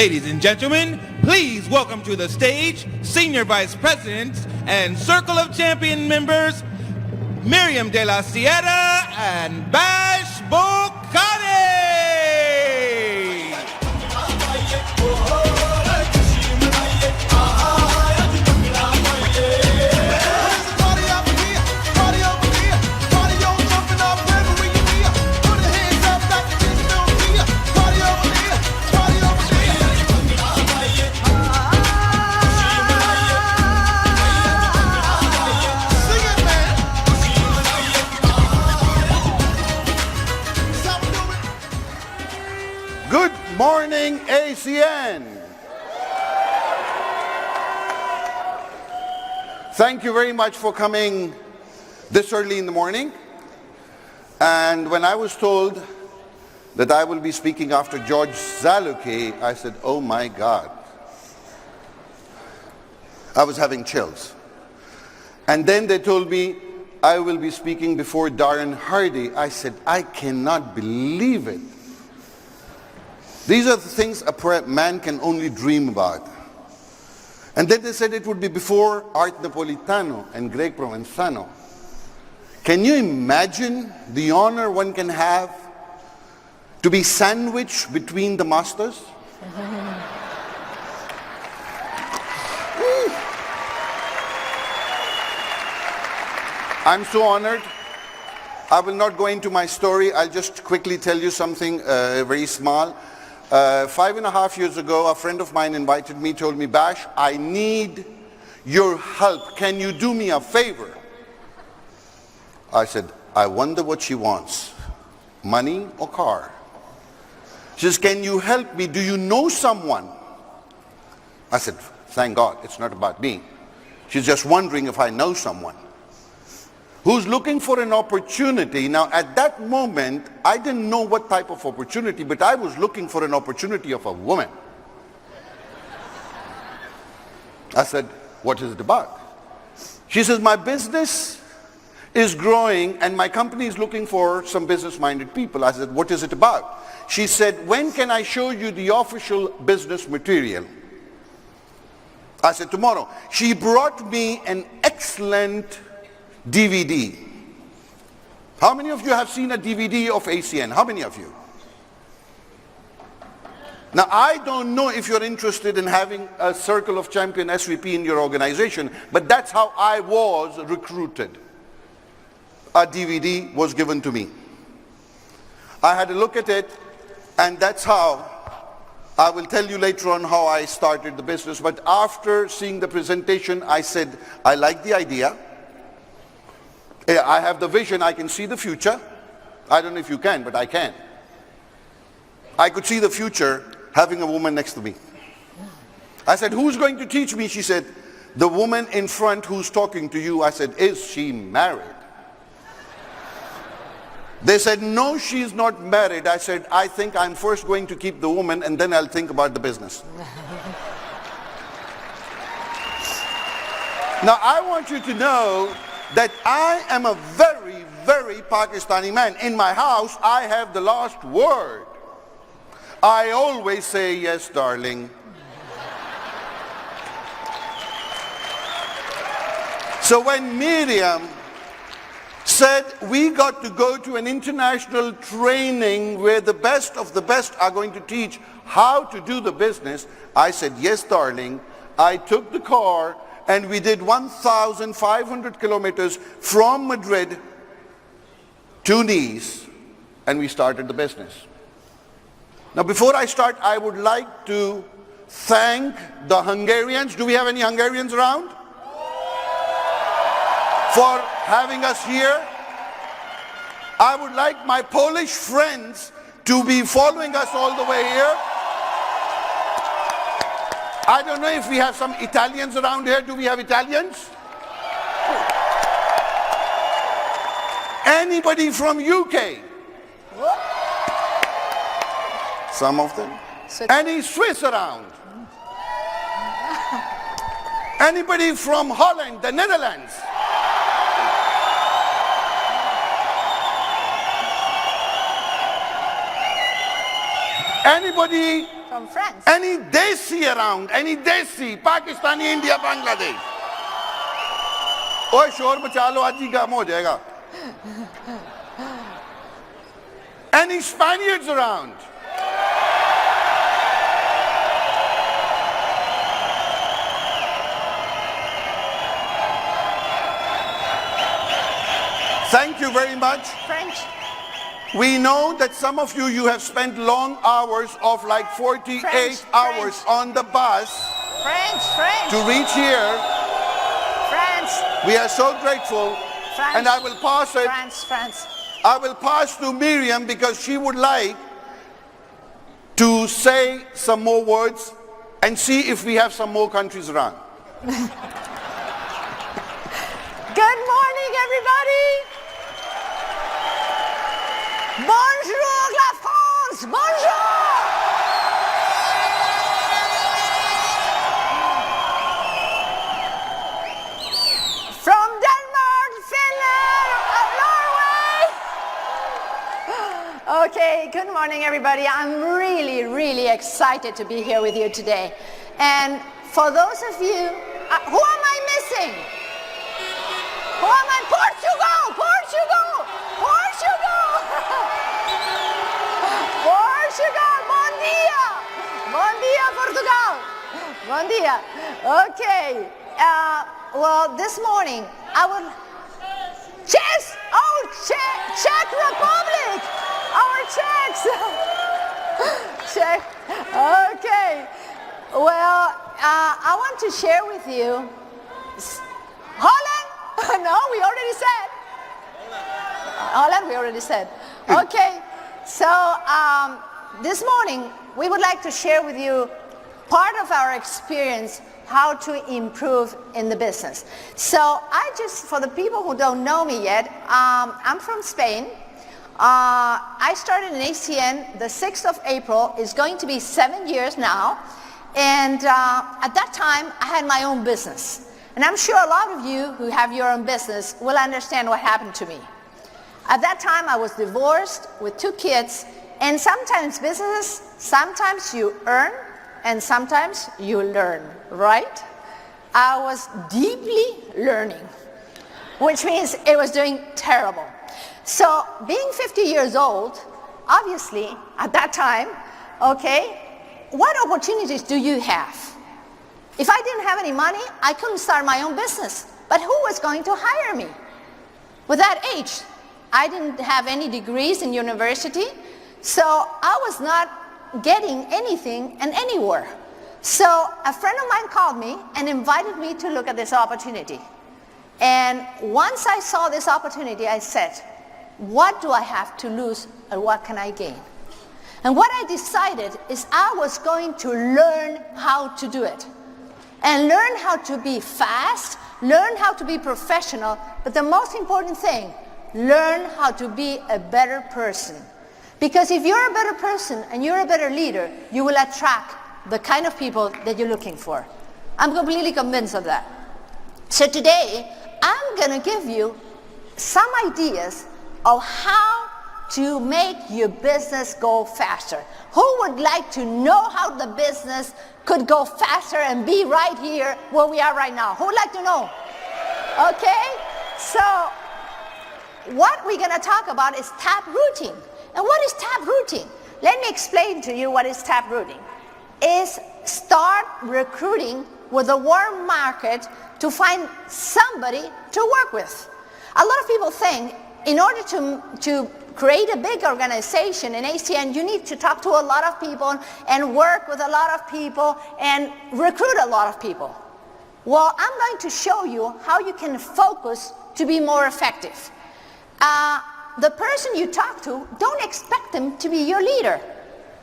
Ladies and gentlemen, please welcome to the stage Senior Vice Presidents and Circle of Champion members, MYRIAM de la Sierra and Bash BOKHARI! Good morning, ACN. Thank you very much for coming this early in the morning. And when I was told that I will be speaking after George Zaluki, I said, oh my God. I was having chills. And then they told me I will be speaking before Darren Hardy. I said, I cannot believe it. These are the things a man can only dream about. And then they said it would be before Art Napolitano and Greg Provenzano. Can you imagine the honor one can have to be sandwiched between the masters? I'm so honored. I will not go into my story. I'll just quickly tell you something very small. 5.5 years ago, a friend of mine invited me, told me, Bash, I need your help. Can you do me a favor? I said, I wonder what she wants, money or car? She says, can you help me? Do you know someone? I said, thank God, it's not about me. She's just wondering if I know someone who's looking for an opportunity. Now, at that moment, I didn't know what type of opportunity, but I was looking for an opportunity of a woman. I said, what is it about? She says, my business is growing and my company is looking for some business-minded people. I said, what is it about? She said, when can I show you the official business material? I said, tomorrow. She brought me an excellent DVD. How many of you have seen a DVD of ACN? How many of you? Now, I don't know if you're interested in having a Circle of Champion SVP in your organization, but that's how I was recruited. A DVD was given to me. I had a look at it, and that's how, I will tell you later on how I started the business, but after seeing the presentation, I said, I like the idea. I have the vision, I can see the future. I don't know if you can, but I can. I could see the future having a woman next to me. I said, who's going to teach me? She said, the woman in front who's talking to you. I said, is she married? They said, no, she's not married. I said, I think I'm first going to keep the woman and then I'll think about the business. Now, I want you to know that I am a very, very Pakistani man. In my house, I have the last word. I always say, yes, darling. So when MYRIAM said we got to go to an international training where the best of the best are going to teach how to do the business, I said, yes, darling. I took the car and we did 1,500 kilometers from Madrid to Nice, and we started the business. Now, before I start, I would like to thank the Hungarians. Do we have any Hungarians around? For having us here. I would like my Polish friends to be following us all the way here. I don't know if we have some Italians around here. Do we have Italians? Anybody from UK? Some of them. Any Swiss around? Anybody from Holland, the Netherlands? Anybody from France. Any desi around, any desi, Pakistani, India, Bangladesh. ओए शोर मचा लो, आज ही काम हो जाएगा. Any Spaniards around? Thank you very much. French. We know that some of you have spent long hours of like 48 hours French. on the bus French. to reach here. France. We are so grateful. France. And I will pass it. France. I will pass to Miriam because she would like to say some more words and see if we have some more countries around. Good morning, everybody. Bonjour, la France. Bonjour. From Denmark, Finland, Norway. Okay, good morning, everybody. I'm really excited to be here with you today. And for those of you, who am I missing? Who am I? Portugal! Portugal! Bon dia, Portugal! Bon dia. Okay. Well, this morning, I would... Czech Republic! Our Czechs! Czech. Okay. Well, I want to share with you... Holland? No, we already said. Holland, we already said. Okay. So, this morning, we would like to share with you part of our experience how to improve in the business. So for the people who don't know me yet, I'm from Spain. I started in ACN the 6th of April. It's going to be 7 years now. And at that time, I had my own business. And I'm sure a lot of you who have your own business will understand what happened to me. At that time, I was divorced with 2 kids. And sometimes sometimes you earn and sometimes you learn, right? I was deeply learning, which means it was doing terrible. So being 50 years old, obviously at that time, okay, what opportunities do you have? If I didn't have any money, I couldn't start my own business. But who was going to hire me? With that age, I didn't have any degrees in university, so I was not getting anything and anywhere. So a friend of mine called me and invited me to look at this opportunity. And once I saw this opportunity, I said, what do I have to lose and what can I gain? And what I decided is I was going to learn how to do it. And learn how to be fast, learn how to be professional, but the most important thing, learn how to be a better person. Because if you're a better person and you're a better leader, you will attract the kind of people that you're looking for. I'm completely convinced of that. So today, I'm going to give you some ideas of how to make your business go faster. Who would like to know how the business could go faster and be right here where we are right now? Who would like to know? Okay? So what we're going to talk about is taprooting. And what is taprooting? Let me explain to you what is taprooting. Is start recruiting with a warm market to find somebody to work with. A lot of people think in order to create a big organization in ACN, you need to talk to a lot of people and work with a lot of people and recruit a lot of people. Well, I'm going to show you how you can focus to be more effective. The person you talk to, don't expect them to be your leader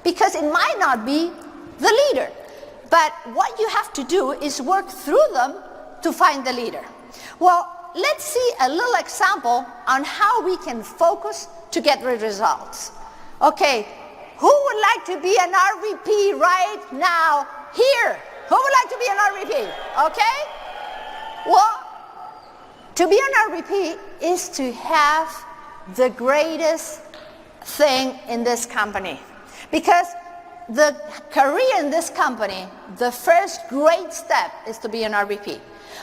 because it might not be the leader. But what you have to do is work through them to find the leader. Well, let's see a little example on how we can focus to get results. Okay, who would like to be an RVP right now here? Who would like to be an RVP? Okay? Well, to be an RVP is to have the greatest thing in this company. Because the career in this company, the first great step is to be an RVP.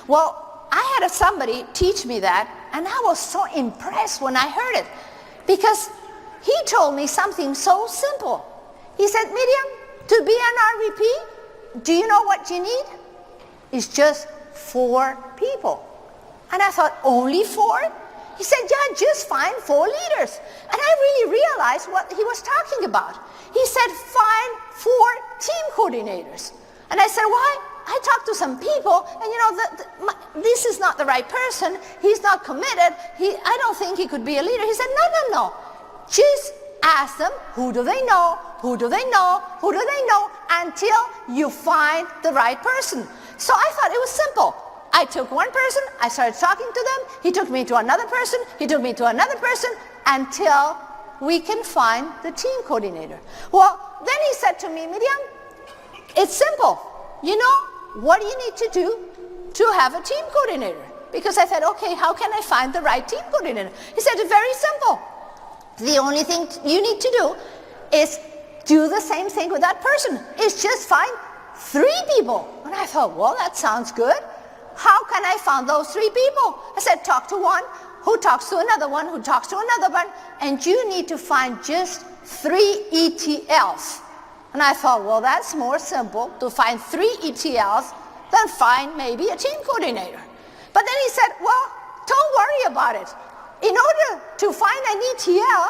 Well, I had somebody teach me that, and I was so impressed when I heard it, because he told me something so simple. He said, Miriam, to be an RVP, do you know what you need? It's just 4 people. And I thought, only 4? He said, yeah, just find 4 leaders. And I really realized what he was talking about. He said, find 4 team coordinators. And I said, why? I talked to some people, and this is not the right person. He's not committed. I don't think he could be a leader. He said, no. Just ask them, who do they know? Who do they know? Who do they know? Until you find the right person. So I thought it was simple. I took one person, I started talking to them, he took me to another person, he took me to another person, until we can find the team coordinator. Well, then he said to me, Miriam, it's simple. You know, what do you need to do to have a team coordinator? Because I said, okay, how can I find the right team coordinator? He said, it's very simple. The only thing you need to do is do the same thing with that person. It's just find 3 people. And I thought, well, that sounds good. How can I find those 3 people? I said, talk to one, who talks to another one, who talks to another one, and you need to find just 3 ETLs. And I thought, well, that's more simple to find 3 ETLs than find maybe a team coordinator. But then he said, well, don't worry about it. In order to find an ETL,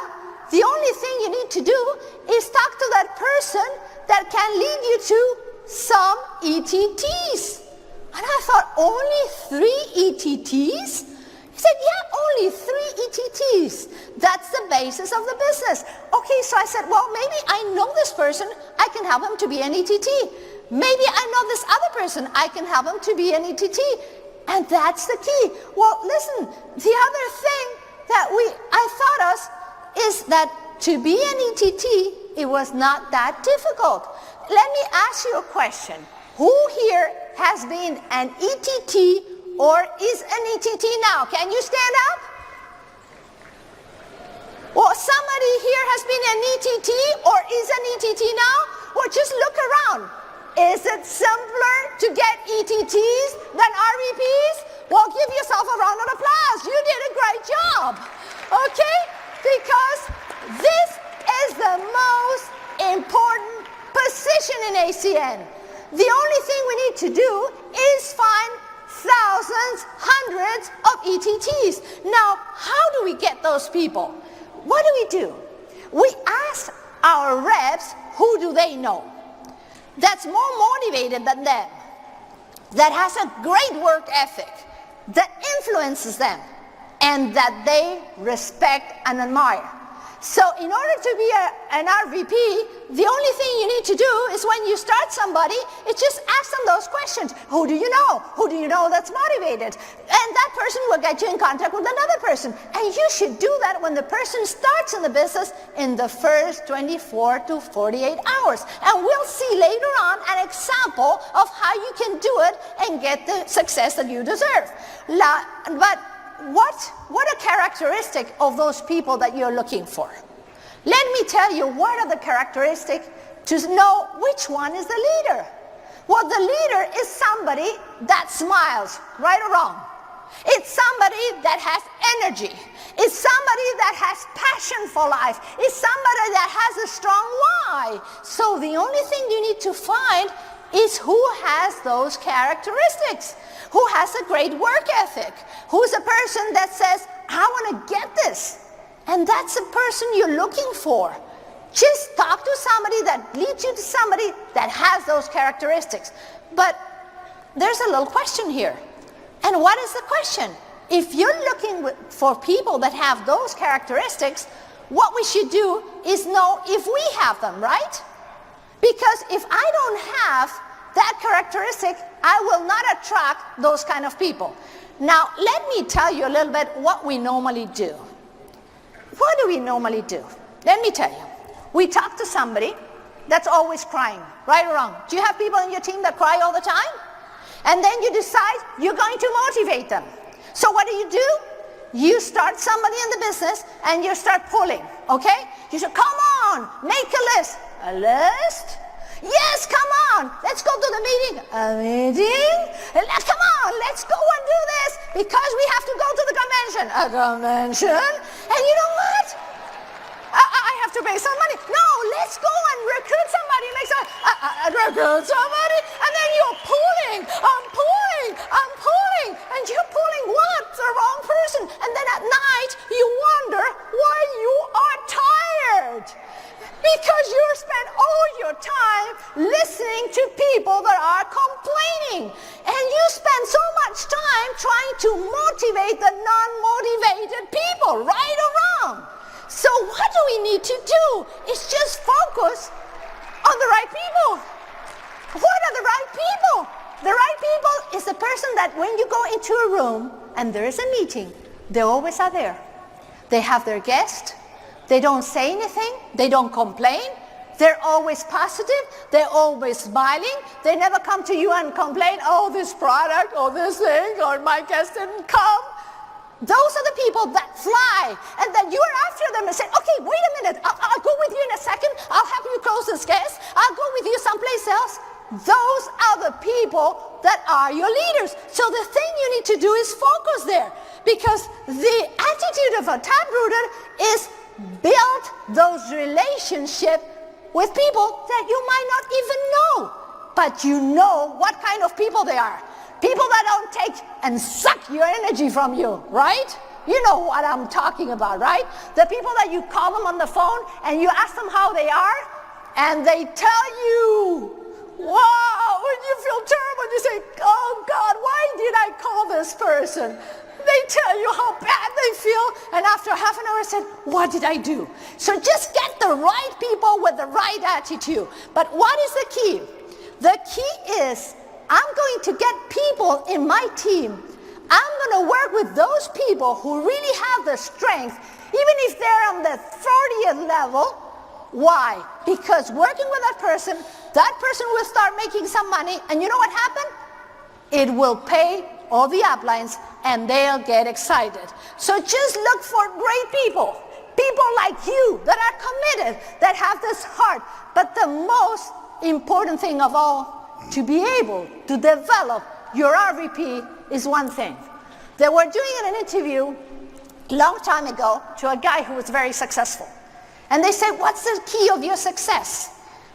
the only thing you need to do is talk to that person that can lead you to some ETTs. And I thought, only 3 ETTs? He said, yeah, only 3 ETTs. That's the basis of the business. Okay, so I said, well, maybe I know this person, I can help him to be an ETT. Maybe I know this other person, I can help him to be an ETT. And that's the key. Well, listen, the other thing that I thought of is that to be an ETT, it was not that difficult. Let me ask you a question. Who here has been an ETT or is an ETT now? Can you stand up? Well, somebody here has been an ETT or is an ETT now? Well, just look around. Is it simpler to get ETTs than RVPs? Well, give yourself a round of applause. You did a great job. Okay? Because this is the most important position in ACN. The only thing we need to do is find thousands, hundreds of ETTs. Now, how do we get those people? What do? We ask our reps, who do they know? That's more motivated than them, that has a great work ethic, that influences them, and that they respect and admire. So in order to be an RVP, the only thing you need to do is when you start somebody, it's just ask them those questions. Who do you know? Who do you know that's motivated? And that person will get you in contact with another person. And you should do that when the person starts in the business in the first 24 to 48 hours. And we'll see later on an example of how you can do it and get the success that you deserve. But what a characteristic of those people that you're looking for. Let me tell you what are the characteristics to know which one is the leader. Well, the leader is somebody that smiles, right or wrong. It's somebody that has energy. It's somebody that has passion for life. It's somebody that has a strong why. So the only thing you need to find is who has those characteristics, who has a great work ethic, who's a person that says, I want to get this. And that's the person you're looking for. Just talk to somebody that leads you to somebody that has those characteristics. But there's a little question here. And what is the question? If you're looking for people that have those characteristics, what we should do is know if we have them, right? Because if I don't have that characteristic, I will not attract those kind of people. Now, let me tell you a little bit what we normally do. What do we normally do? Let me tell you. We talk to somebody that's always crying, right or wrong. Do you have people in your team that cry all the time? And then you decide you're going to motivate them. So what do? You start somebody in the business and you start pulling, okay? You say, come on, make a list. A list? Yes, come on, let's go to the meeting. A meeting? Come on, let's go and do this because we have to go to the convention. A convention? And you know what? I have to pay some money. No, let's go and recruit somebody. Like recruit somebody, and then you're pulling. I'm pulling, and you're pulling what? The wrong person. And then at night you wonder why you are tired. Because you spend all your time listening to people that are complaining. And you spend so much time trying to motivate the non-motivated people, right or wrong. So what do we need to do? It's just focus on the right people. What are the right people? The right people is the person that when you go into a room and there is a meeting, they always are there. They have their guest. They don't say anything. They don't complain. They're always positive. They're always smiling. They never come to you and complain, oh, this product or this thing or my guest didn't come. Those are the people that fly, and that you are after them and say, okay, wait a minute, I'll go with you in a second, I'll help you close this case, I'll go with you someplace else. Those are the people that are your leaders. So the thing you need to do is focus there, because the attitude of a taprooter is build those relationships with people that you might not even know, but you know what kind of people they are. People that don't take and suck your energy from you, right? You know what I'm talking about, right? The people that you call them on the phone and you ask them how they are, and they tell you, wow, when you feel terrible, you say, oh God, why did I call this person? They tell you how bad they feel, and after half an hour said, what did I do? So just get the right people with the right attitude. But what is the key? The key is, I'm going to get people in my team. I'm going to work with those people who really have the strength, even if they're on the 30th level. Why? Because working with that person will start making some money, and you know what happened? It will pay all the uplines, and they'll get excited. So just look for great people like you that are committed, that have this heart. But the most important thing of all, to be able to develop your RVP is one thing. They were doing an interview a long time ago to a guy who was very successful. And they said, what's the key of your success?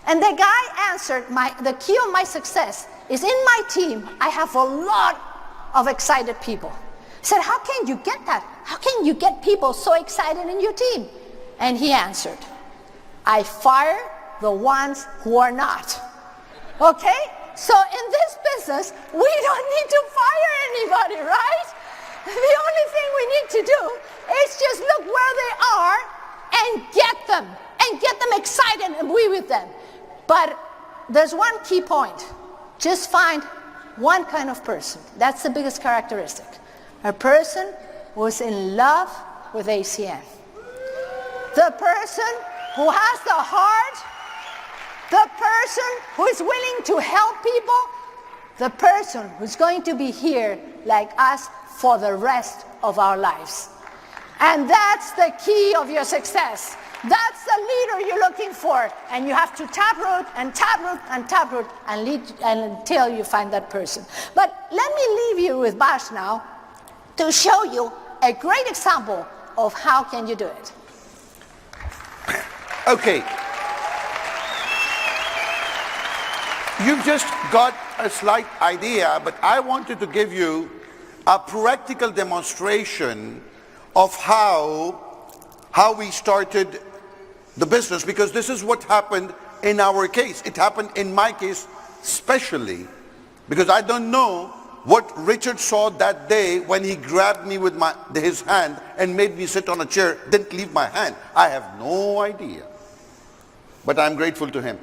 And the guy answered, the key of my success is in my team, I have a lot of excited people. I said, how can you get that? How can you get people so excited in your team? And he answered, I fire the ones who are not. Okay? So in this business, we don't need to fire anybody, right? The only thing we need to do is just look where they are and get them excited and be with them. But there's one key point. Just find one kind of person. That's the biggest characteristic. A person who is in love with ACN. The person who has the heart, the person who is willing to help people, the person who's going to be here like us for the rest of our lives. And that's the key of your success. That's the leader you're looking for. And you have to taproot and taproot and taproot and lead until you find that person. But let me leave you with Bash now to show you a great example of how can you do it. Okay. You've just got a slight idea, but I wanted to give you a practical demonstration of how we started the business, because this is what happened in our case. It happened in my case especially because I don't know what Richard saw that day when he grabbed me with his hand and made me sit on a chair, didn't leave my hand. I have no idea. But I'm grateful to him.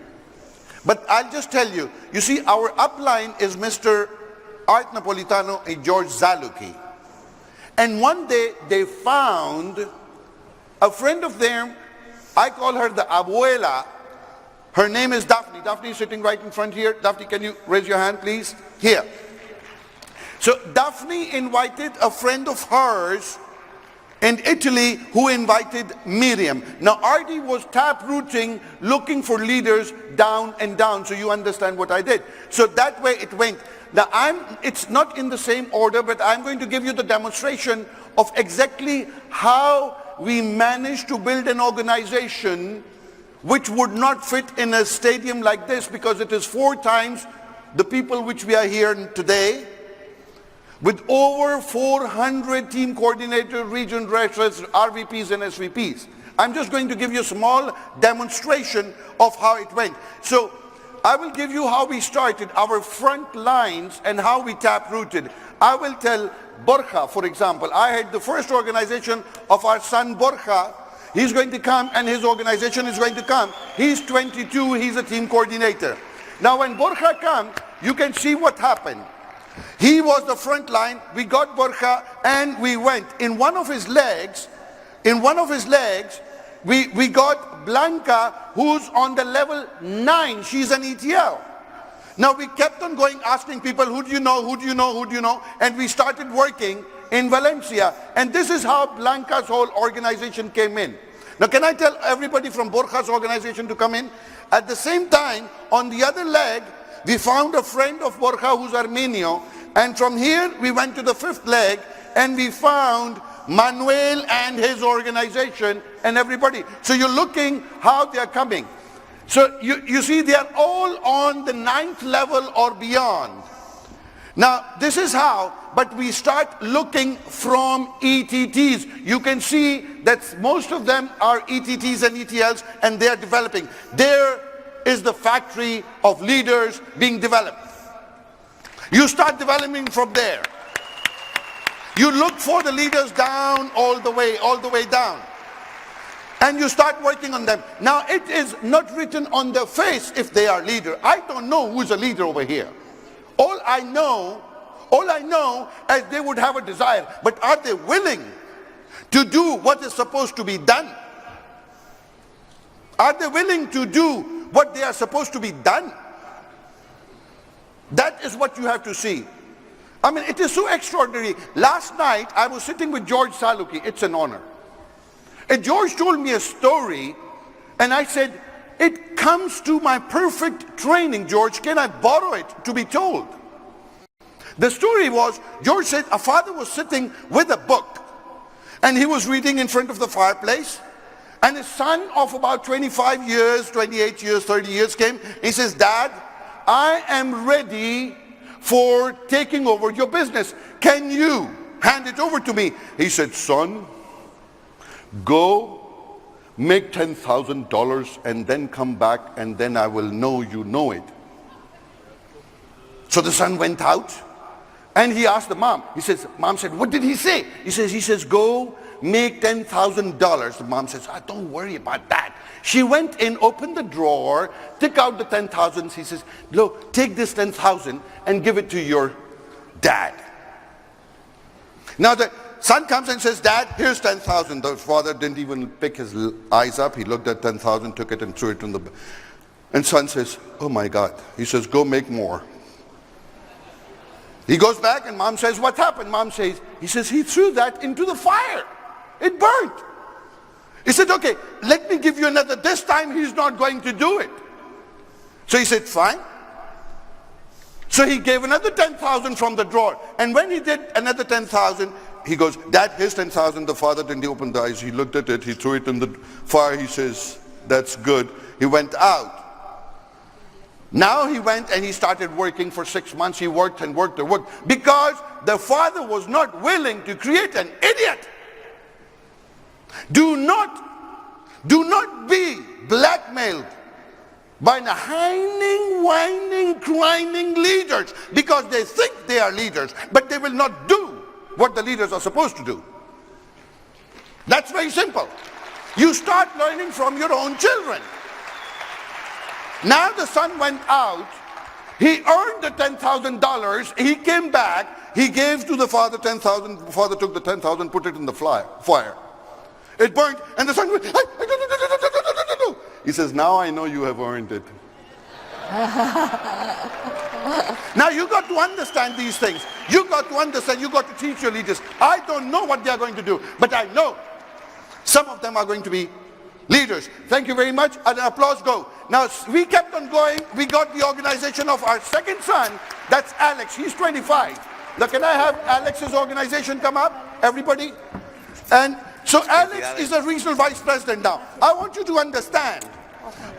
But I'll just tell you, you see, our upline is Mr. Art Napolitano and George Zaluki. And one day they found a friend of theirs, I call her the abuela. Her name is Daphne. Daphne is sitting right in front here. Daphne, can you raise your hand, please? Here. So Daphne invited a friend of hers in Italy who invited MYRIAM. Now RD was taprooting, looking for leaders down and down. So you understand what I did. So that way it went. Now it's not in the same order, but I'm going to give you the demonstration of exactly how we managed to build an organization which would not fit in a stadium like this, because it is 4 times the people which we are here today, with over 400 team coordinators, region directors, RVPs and SVPs. I'm just going to give you a small demonstration of how it went. So I will give you how we started, our front lines, and how we taprooted. I will tell Borja, for example. I had the first organization of our son Borja. He's going to come and his organization is going to come. He's 22, he's a team coordinator. Now when Borja came, you can see what happened. He was the front line. We got Borja and we went. In one of his legs, we got Blanca, who's on the level 9. She's an ETL. Now we kept on going, asking people, who do you know, who do you know, who do you know? And we started working in Valencia. And this is how Blanca's whole organization came in. Now can I tell everybody from Borja's organization to come in? At the same time, on the other leg, we found a friend of Borja who's Armenio. And from here, we went to the 5th leg and we found Manuel and his organization and everybody. So you're looking how they are coming. So you see they are all on the 9th level or beyond. Now this is how, but we start looking from ETTs. You can see that most of them are ETTs and ETLs, and they are developing. There is the factory of leaders being developed. You start developing from there. You look for the leaders down, all the way down. And you start working on them. Now it is not written on their face if they are leader. I don't know who's a leader over here. All I know is they would have a desire. But are they willing to do what is supposed to be done? Are they willing to do what they are supposed to be done? That is what you have to see. I mean, it is so extraordinary. Last night, I was sitting with George Saluki. It's an honor. And George told me a story, and I said, it comes to my perfect training, George. Can I borrow it to be told? The story was, George said, a father was sitting with a book, and he was reading in front of the fireplace, and his son of about 25 years, 28 years, 30 years came. He says, Dad, I am ready for taking over your business. Can you hand it over to me? He said, son, go make $10,000 and then come back, and then I will know you know it. So the son went out and he asked the mom. He says, Mom said, what did he say? He says, go make $10,000. The mom says, don't worry about that. She went in, opened the drawer, took out the 10,000. He says, look, take this 10,000 and give it to your dad. Now the son comes and says, Dad, here's 10,000. The father didn't even pick his eyes up. He looked at 10,000, took it and threw it in the... And son says, oh my God. He says, go make more. He goes back and mom says, what happened? Mom says, he says, he threw that into the fire. It burnt. He said, okay, let me give you another. This time he's not going to do it. So he said, fine. So he gave another 10,000 from the drawer. And when he did another 10,000, he goes, Dad, here's 10,000. The father didn't open the eyes. He looked at it. He threw it in the fire. He says, that's good. He went out. Now he went and he started working for 6 months. He worked and worked and worked because the father was not willing to create an idiot. Do not be blackmailed by the whining, whining, crying leaders because they think they are leaders, but they will not do what the leaders are supposed to do. That's very simple. You start learning from your own children. Now the son went out, he earned the $10,000, he came back, he gave to the father 10,000, the father took the 10,000, put it in the fire. It burned, and the son went, he says, now I know you have earned it. Now you got to understand these things. You got to understand, you got to teach your leaders. I don't know what they are going to do, but I know some of them are going to be leaders. Thank you very much. And applause go. Now we kept on going. We got the organization of our second son. That's Alex. He's 25. Now can I have Alex's organization come up? Everybody? And so Alex is a regional vice president now. I want you to understand.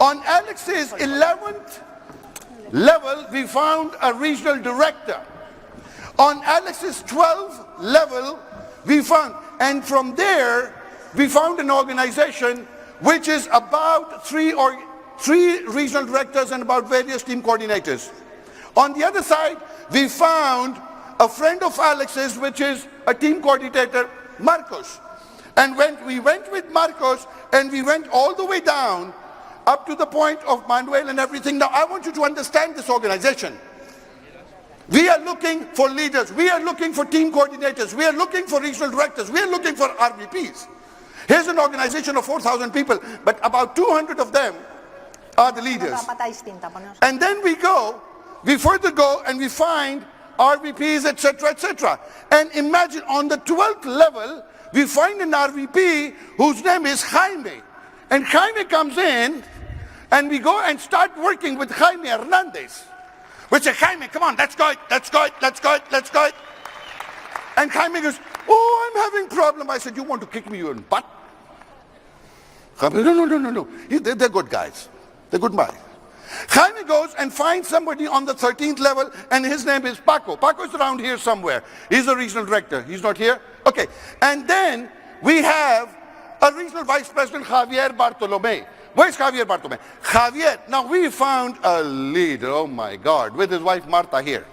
On Alex's 11th level, we found a regional director. On Alex's 12th level, we found, and from there, we found an organization which is about three regional directors and about various team coordinators. On the other side, we found a friend of Alex's, which is a team coordinator, Marcos. And when we went with Marcos, and we went all the way down, up to the point of Manuel and everything. Now, I want you to understand this organization. We are looking for leaders. We are looking for team coordinators. We are looking for regional directors. We are looking for RVPs. Here's an organization of 4,000 people, but about 200 of them are the leaders. And then we further go and we find RVPs, etc., etc. And imagine on the 12th level, we find an RVP whose name is Jaime. And Jaime comes in, and we go and start working with Jaime Hernandez. We say, Jaime, come on, let's go, let's go, let's go, let's go. And Jaime goes, oh, I'm having a problem. I said, you want to kick me in the butt? Jaime, no. They're good guys. They're good guys. Jaime goes and finds somebody on the 13th level, and his name is Paco. Paco's around here somewhere. He's a regional director. He's not here? Okay. And then we have a regional vice president, Javier Bartolome. Where's Javier Bartolome? Javier, now we found a leader, oh my God, with his wife Marta here.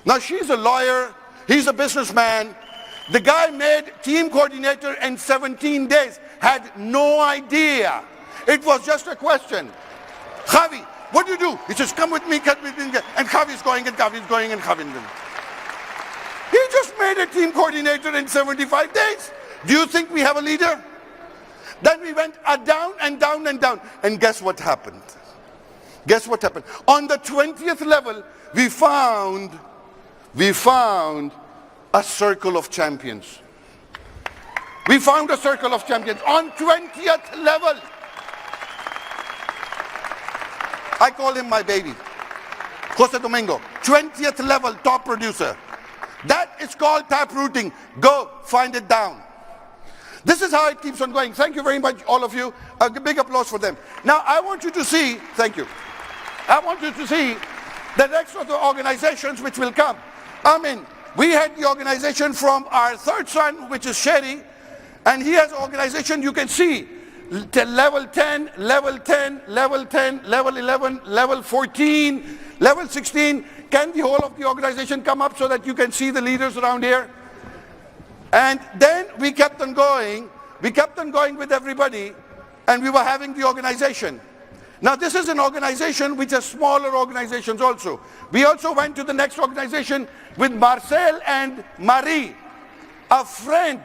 Now she's a lawyer, he's a businessman. The guy made team coordinator in 17 days, had no idea. It was just a question. Javi, what do you do? He says, come with me, and Javi's going, and Javi's going, and Javi's going. He just made a team coordinator in 75 days. Do you think we have a leader? Then we went down and down and down. And guess what happened? Guess what happened? On the 20th level, we found a circle of champions. We found a circle of champions on 20th level. I call him my baby. Jose Domingo, 20th level top producer. That is called taprooting. Go find it down. This is how it keeps on going. Thank you very much, all of you. A big applause for them. Now, I want you to see, thank you. I want you to see the next of the organizations which will come. I mean, we had the organization from our third son, which is Sherry, and he has an organization you can see. Level 10, level 10, level 10, level 11, level 14, level 16. Can the whole of the organization come up so that you can see the leaders around here? And then we kept on going with everybody, and we were having the organization. Now this is an organization which has smaller organizations also. We also went to the next organization with Marcel and Marie. A friend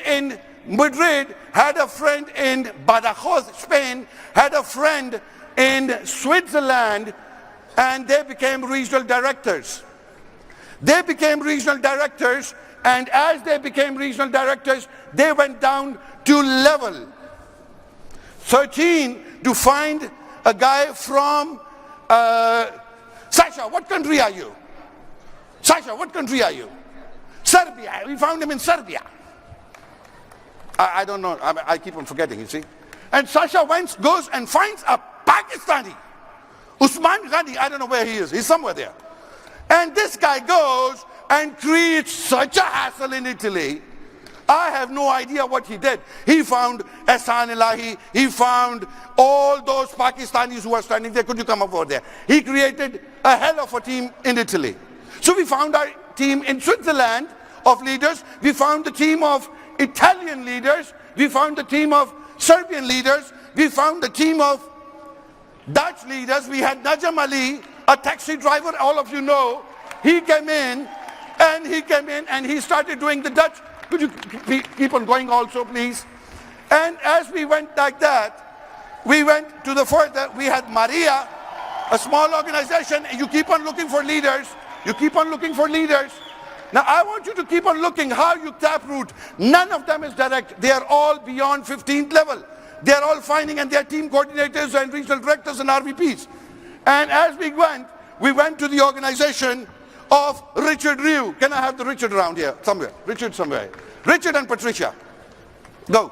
in Madrid had a friend in Badajoz, Spain, had a friend in Switzerland, and they became regional directors. They became regional directors, and as they became regional directors, they went down to level 13 to find a guy from, Sasha, what country are you? Sasha, what country are you? Serbia. We found him in Serbia. I don't know. I keep on forgetting, you see. And Sasha goes and finds a Pakistani. Usman Ghani, I don't know where he is. He's somewhere there. And this guy goes and creates such a hassle in Italy. I have no idea what he did. He found Ehsan Elahi. He found all those Pakistanis who were standing there. Could you come over there? He created a hell of a team in Italy. So we found our team in Switzerland of leaders. We found the team of Italian leaders. We found the team of Serbian leaders. We found the team of Dutch leaders. We had Najam Ali, a taxi driver, all of you know. He came in and he started doing the Dutch. Could you keep on going also, please? And as we went like that, we went to the further, we had Maria. A small organization, you keep on looking for leaders. You keep on looking for leaders. Now I want you to keep on looking how you taproot. None of them is direct. They are all beyond 15th level. They are all finding, and they are team coordinators and regional directors and RVPs. And as we went to the organization of Richard Ryu. Can I have the Richard around here? Somewhere. Richard somewhere. Richard and Patricia. Go.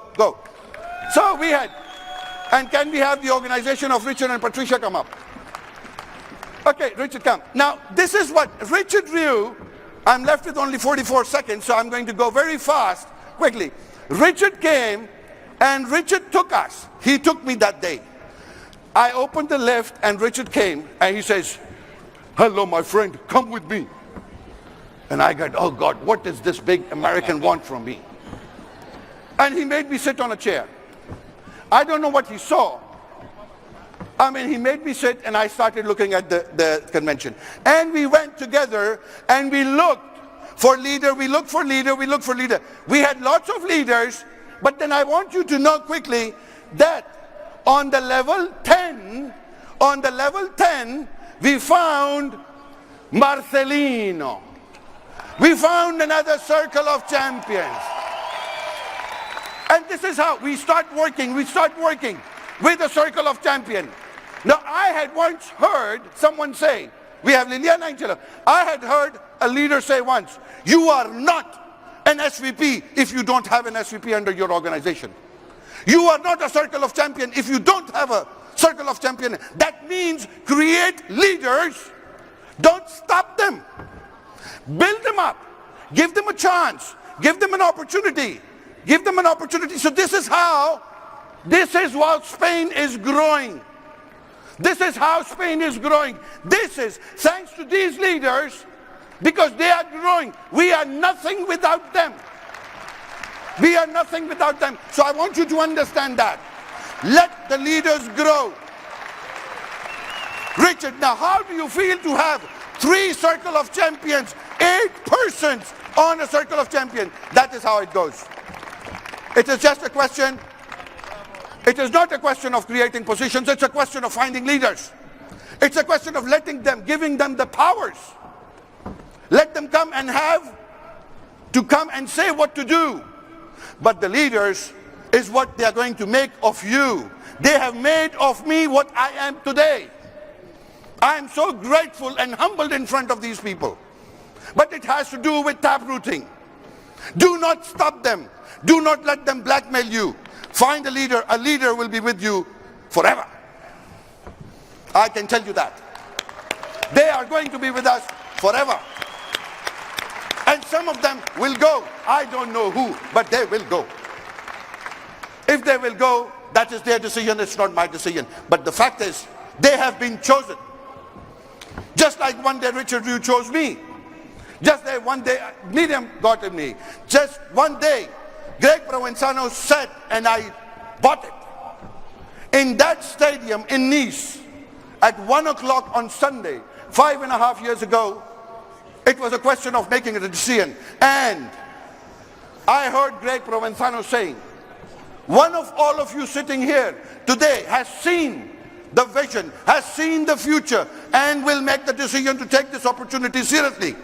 So we had, and can we have the organization of Richard and Patricia come up? Okay, Richard, come. Now, this is what Richard Ryu, I'm left with only 44 seconds, so I'm going to go very fast, quickly. Richard came, and Richard took us. He took me that day. I opened the lift, and Richard came, and he says, "Hello, my friend, come with me." And I got, oh God, what does this big American want from me? And he made me sit on a chair. I don't know what he saw. I mean, he made me sit, and I started looking at the convention. And we went together, and we looked for leader, we looked for leader. We had lots of leaders, but then I want you to know quickly that on the level 10, we found Marcelino. We found another circle of champions. And this is how we start working with a circle of champions. Now, I had once heard someone say, we have Liliana Angela, I had heard a leader say once, you are not an SVP if you don't have an SVP under your organization. You are not a circle of champion if you don't have a circle of champion. That means create leaders. Don't stop them. Build them up. Give them a chance. Give them an opportunity. So this is how Spain is growing. This is how Spain is growing. This is thanks to these leaders, because they are growing. We are nothing without them. So I want you to understand that. Let the leaders grow. Richard, now how do you feel to have 3 circle of champions, 8 persons on a circle of champions? That is how it goes. It is just a question. It is not a question of creating positions. It's a question of finding leaders. It's a question of giving them the powers. Let them come and say what to do. But the leaders is what they are going to make of you. They have made of me what I am today. I am so grateful and humbled in front of these people. But it has to do with taprooting. Do not stop them. Do not let them blackmail you. Find a leader. A leader will be with you forever. I can tell you that. They are going to be with us forever. And some of them will go. I don't know who, but they will go. If they will go, that is their decision. It's not my decision. But the fact is, they have been chosen. Just like one day Richard Ryu chose me. Just like one day MYRIAM got me. Just one day Greg Provenzano said, and I bought it. In that stadium in Nice, at 1 o'clock on Sunday, 5.5 years ago, it was a question of making a decision. And I heard Greg Provenzano saying, one of all of you sitting here today has seen the vision, has seen the future, and will make the decision to take this opportunity seriously.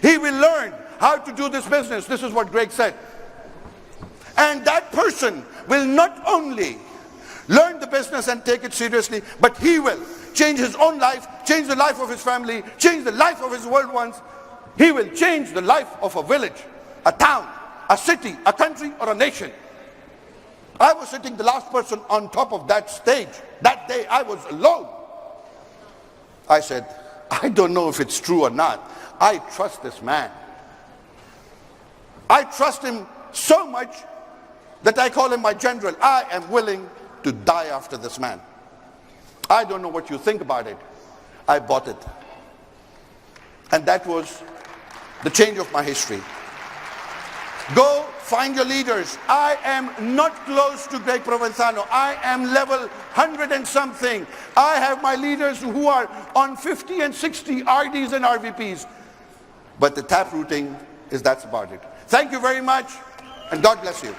He will learn how to do this business. This is what Greg said. And that person will not only learn the business and take it seriously, but he will change his own life, change the life of his family, change the life of his loved ones. He will change the life of a village, a town, a city, a country, or a nation. I was sitting the last person on top of that stage. That day I was alone. I said, I don't know if it's true or not. I trust this man. I trust him so much that I call him my general. I am willing to die after this man. I don't know what you think about it. I bought it. And that was the change of my history. Go find your leaders. I am not close to Greg Provenzano. I am level 100 and something. I have my leaders who are on 50 and 60 RDs and RVPs. But the taprooting that's about it. Thank you very much, and God bless you.